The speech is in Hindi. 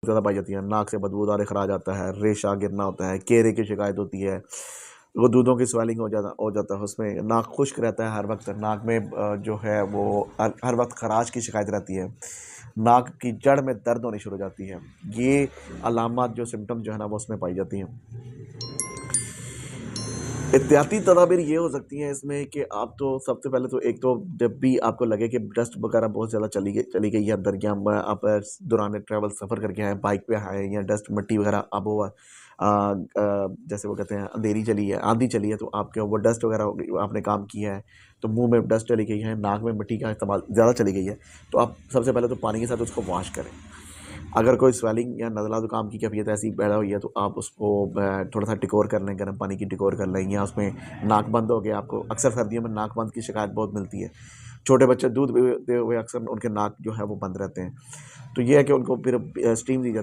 ज़्यादा पाई जाती हैं। नाक से बदबूदार खराज आता है, रेशा गिरना होता है, केरे की शिकायत होती है, वो दूधों की स्वेलिंग हो जाता है, उसमें नाक खुश्क रहता है हर वक्त, नाक में जो है वो हर वक्त खराश की शिकायत रहती है, नाक की जड़ में दर्द होनी शुरू हो जाती है। ये अलामत जो सिम्टम जो है ना वो उसमें पाई जाती हैं। एहतियाती तदाबीर ये हो सकती हैं इसमें कि आप तो सबसे पहले तो एक तो जब भी आपको लगे कि डस्ट वगैरह बहुत ज़्यादा चली गई है अंदर, या आप दौरान ट्रैवल सफ़र करके आए, बाइक पे आए, या डस्ट मिट्टी वगैरह अब हुआ जैसे वो कहते हैं अंधेरी चली है, आंधी चली है, तो आपके वो डस्ट वगैरह हो गई, आपने काम किया है तो मुंह में डस्ट चली गई है, नाक में मिट्टी का इस्तेमाल ज़्यादा चली गई है, तो आप सबसे पहले तो पानी के साथ उसको वॉश करें। अगर कोई स्वेलिंग या नज़ला ज़ुकाम की कैफियत ऐसी पैदा हुई है तो आप उसको थोड़ा सा टिकोर कर लें, गर्म पानी की टिकोर कर लें, या उसमें नाक बंद हो गया, आपको अक्सर सर्दियों में नाक बंद की शिकायत बहुत मिलती है। छोटे बच्चे दूध पीते हुए अक्सर उनके नाक जो है वो बंद रहते हैं, तो ये है कि उनको फिर स्टीम दी जाती है।